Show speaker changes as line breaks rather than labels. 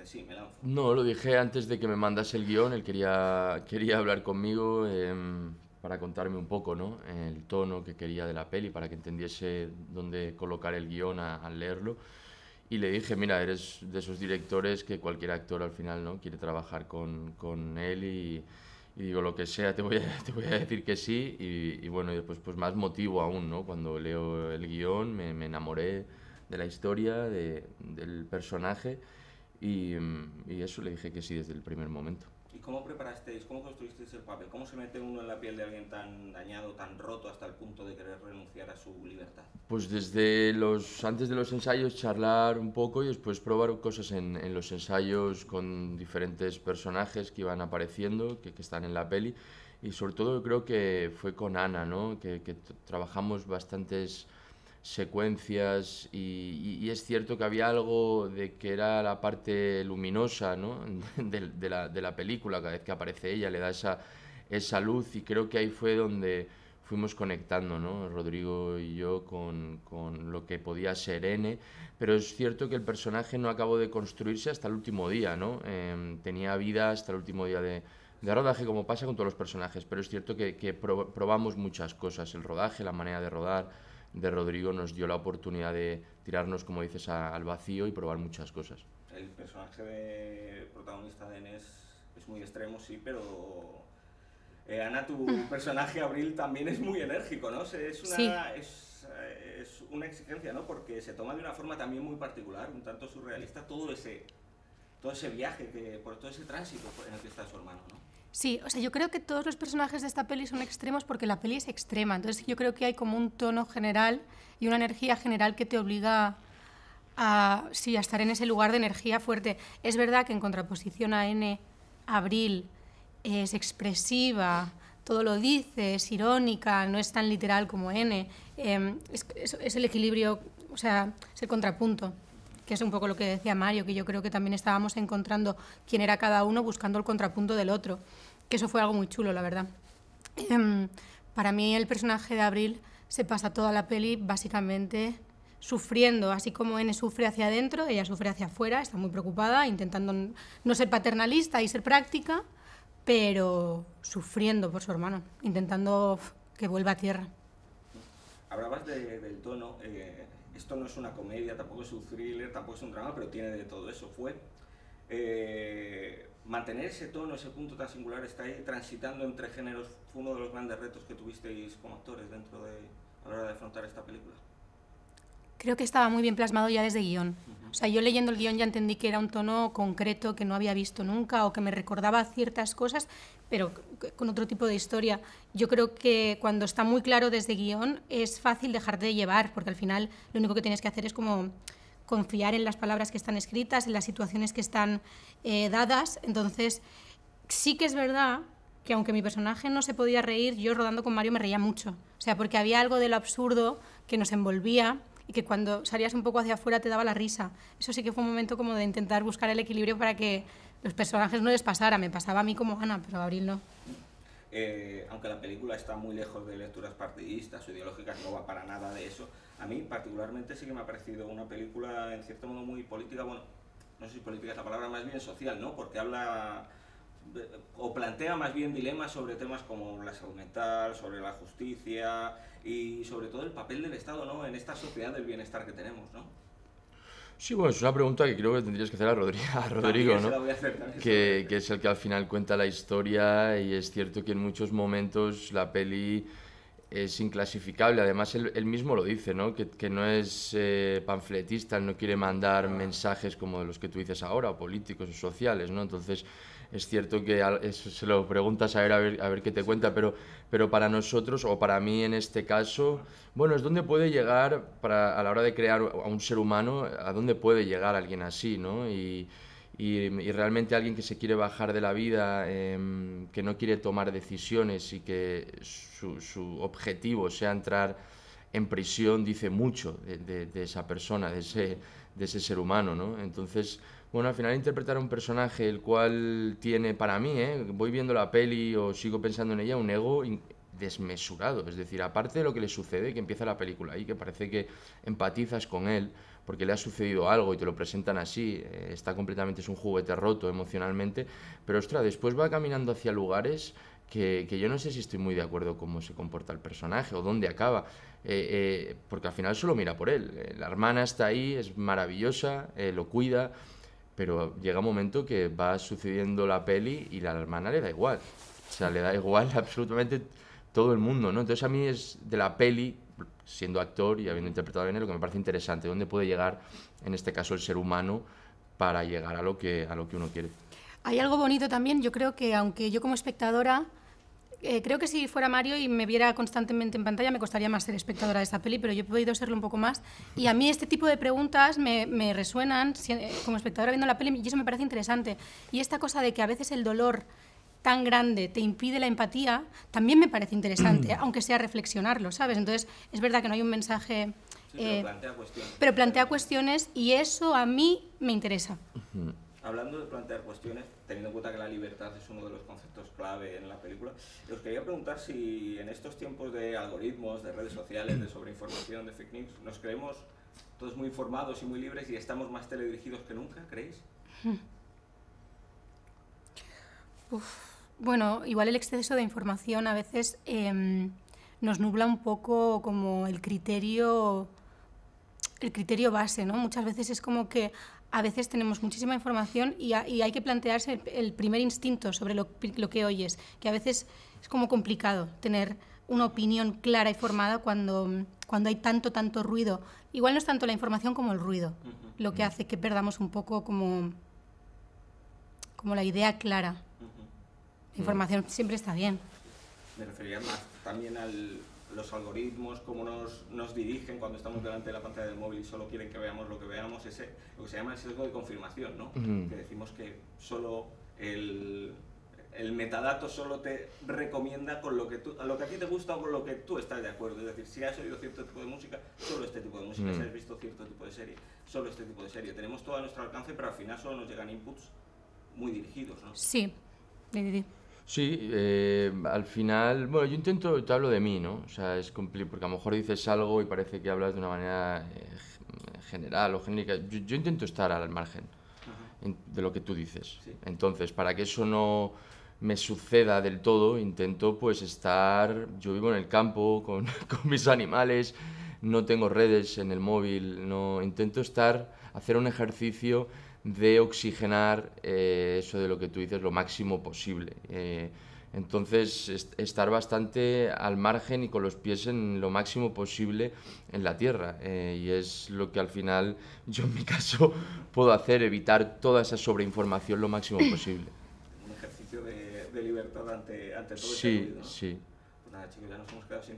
dijiste, sí, me lanzo?
No, lo dije antes de que me mandase el guión, él quería hablar conmigo para contarme un poco, ¿no? El tono que quería de la peli, para que entendiese dónde colocar el guión al leerlo. Y le dije, mira, eres de esos directores que cualquier actor al final, ¿no? Quiere trabajar con él y digo, lo que sea, te voy a decir que sí. Y bueno, y después pues más motivo aún, ¿no? Cuando leo el guión me enamoré de la historia, del personaje y eso le dije que sí desde el primer momento.
¿Y cómo preparasteis, cómo construisteis el papel? ¿Cómo se mete uno en la piel de alguien tan dañado, tan roto, hasta el punto de querer renunciar a su libertad?
Pues antes de los ensayos charlar un poco y después probar cosas en los ensayos con diferentes personajes que iban apareciendo, que están en la peli. Y sobre todo yo creo que fue con Ana, ¿no? Que trabajamos bastantes secuencias y es cierto que había algo de que era la parte luminosa, ¿no? de la película, cada vez que aparece ella le da esa luz y creo que ahí fue donde fuimos conectando, ¿no? Rodrigo y yo con lo que podía ser N, pero es cierto que el personaje no acabó de construirse hasta el último día, ¿no? Tenía vida hasta el último día de rodaje, como pasa con todos los personajes, pero es cierto que probamos muchas cosas, el rodaje, la manera de rodar de Rodrigo nos dio la oportunidad de tirarnos, como dices, al vacío y probar muchas cosas.
El personaje de protagonista de Enes es muy extremo, sí, pero Ana, tu personaje Abril también es muy enérgico, ¿no?
Sí,
Es una exigencia, ¿no? Porque se toma de una forma también muy particular, un tanto surrealista, todo ese viaje, por todo ese tránsito en el que está su hermano, ¿no?
sí, o sea, yo creo que todos los personajes de esta peli son extremos porque la peli es extrema. Entonces yo creo que hay como un tono general y una energía general que te obliga sí, a estar en ese lugar de energía fuerte. Es verdad que en contraposición a N, Abril es expresiva, todo lo dice, es irónica, no es tan literal como N. Es el equilibrio, o sea, es el contrapunto, que es un poco lo que decía Mario, que yo creo que también estábamos encontrando quién era cada uno buscando el contrapunto del otro, que eso fue algo muy chulo, la verdad. Para mí el personaje de Abril se pasa toda la peli básicamente sufriendo, así como N sufre hacia adentro, ella sufre hacia afuera, está muy preocupada, intentando no ser paternalista y ser práctica, pero sufriendo por su hermano, intentando que vuelva a tierra.
Hablabas del tono, esto no es una comedia, tampoco es un thriller, tampoco es un drama, pero tiene de todo eso. Mantener ese tono, ese punto tan singular, está ahí transitando entre géneros, fue uno de los grandes retos que tuvisteis como actores a la hora de afrontar esta película.
Creo que estaba muy bien plasmado ya desde guión. O sea, yo leyendo el guión ya entendí que era un tono concreto que no había visto nunca o que me recordaba ciertas cosas, pero con otro tipo de historia. Yo creo que cuando está muy claro desde guión es fácil dejarte de llevar, porque al final lo único que tienes que hacer es como confiar en las palabras que están escritas, en las situaciones que están dadas. Entonces, sí que es verdad que aunque mi personaje no se podía reír, yo rodando con Mario me reía mucho. O sea, porque había algo de lo absurdo que nos envolvía y que cuando salías un poco hacia afuera te daba la risa. Eso sí que fue un momento como de intentar buscar el equilibrio para que los personajes no les pasara. Me pasaba a mí como Ana, pero a Abril no.
Aunque la película está muy lejos de lecturas partidistas o ideológicas, no va para nada de eso, a mí particularmente sí que me ha parecido una película en cierto modo muy política, bueno, no sé si política es la palabra, más bien social, ¿no? Porque habla o plantea más bien dilemas sobre temas como la salud mental, sobre la justicia y sobre todo el papel del Estado, ¿no? En esta sociedad del bienestar que tenemos, ¿no?
Sí, bueno, es una pregunta que creo que tendrías que hacer a Rodrigo,
También se
¿no?
la voy a hacer, también se la voy a
Que
hacer.
es el que al final cuenta la historia y es cierto que en muchos momentos la peli es inclasificable. Además, él mismo lo dice, ¿no? Que no es panfletista, él no quiere mandar mensajes como los que tú dices ahora, o políticos o sociales, ¿no? Entonces, es cierto que eso se lo preguntas a ver qué te cuenta, pero para nosotros, o para mí en este caso, bueno, es donde puede llegar, a la hora de crear a un ser humano, a dónde puede llegar alguien así, ¿no? Y realmente alguien que se quiere bajar de la vida, que no quiere tomar decisiones y que su objetivo sea entrar en prisión, dice mucho de esa persona, de ese ser humano, ¿no? Entonces, bueno, al final interpretar a un personaje el cual tiene, para mí, voy viendo la peli o sigo pensando en ella, un ego desmesurado. Es decir, aparte de lo que le sucede, que empieza la película ahí, que parece que empatizas con él porque le ha sucedido algo y te lo presentan así, está completamente, es un juguete roto emocionalmente, pero ostras, después va caminando hacia lugares que yo no sé si estoy muy de acuerdo cómo se comporta el personaje o dónde acaba, porque al final solo mira por él. La hermana está ahí, es maravillosa, lo cuida, pero llega un momento que va sucediendo la peli y la hermana le da igual. O sea, le da igual absolutamente todo el mundo, ¿no? Entonces a mí es de la peli, siendo actor y habiendo interpretado bien, lo que me parece interesante, dónde puede llegar, en este caso, el ser humano para llegar a lo que uno quiere.
Hay algo bonito también, yo creo que aunque yo como espectadora, creo que si fuera Mario y me viera constantemente en pantalla me costaría más ser espectadora de esta peli, pero yo he podido serlo un poco más. Y a mí este tipo de preguntas me resuenan como espectadora viendo la peli y eso me parece interesante. Y esta cosa de que a veces el dolor tan grande te impide la empatía, también me parece interesante, aunque sea reflexionarlo, ¿sabes? Entonces, es verdad que no hay un mensaje...
Sí, pero plantea cuestiones.
Pero plantea cuestiones y eso a mí me interesa.
Hablando de plantear cuestiones, teniendo en cuenta que la libertad es uno de los conceptos clave en la película, os quería preguntar si en estos tiempos de algoritmos, de redes sociales, de sobreinformación, de fake news, nos creemos todos muy informados y muy libres y estamos más teledirigidos que nunca, ¿creéis?
Bueno, igual el exceso de información a veces nos nubla un poco como el criterio base, ¿no? Muchas veces es como que a veces tenemos muchísima información y hay que plantearse el primer instinto sobre lo que oyes, que a veces es como complicado tener una opinión clara y formada cuando hay tanto ruido. Igual no es tanto la información como el ruido, lo que hace que perdamos un poco como la idea clara. La información siempre está bien.
Me refería más también a los algoritmos, cómo nos dirigen cuando estamos delante de la pantalla del móvil y solo quieren que veamos lo que veamos, lo que se llama el sesgo de confirmación, ¿no? Que decimos que solo el metadato solo te recomienda con lo que a ti te gusta o con lo que tú estás de acuerdo. Es decir, si has oído cierto tipo de música, solo este tipo de música. Si has visto cierto tipo de serie, solo este tipo de serie. Tenemos todo a nuestro alcance, pero al final solo nos llegan inputs muy dirigidos, ¿no?
Sí.
Sí, al final, bueno, yo intento, te hablo de mí, ¿no? O sea, es complicado, porque a lo mejor dices algo y parece que hablas de una manera general o genérica. Yo intento estar al margen de lo que tú dices. Sí. Entonces, para que eso no me suceda del todo, intento pues estar, yo vivo en el campo con mis animales, no tengo redes en el móvil, no intento hacer un ejercicio de oxigenar eso de lo que tú dices lo máximo posible. Entonces, estar bastante al margen y con los pies en lo máximo posible en la tierra. Y es lo que al final yo en mi caso puedo hacer, evitar toda esa sobreinformación lo máximo posible.
Un ejercicio de libertad ante todo
sí,
ese ruido, ¿no?
Sí.
Pues nada, chicos, ya nos hemos quedado sin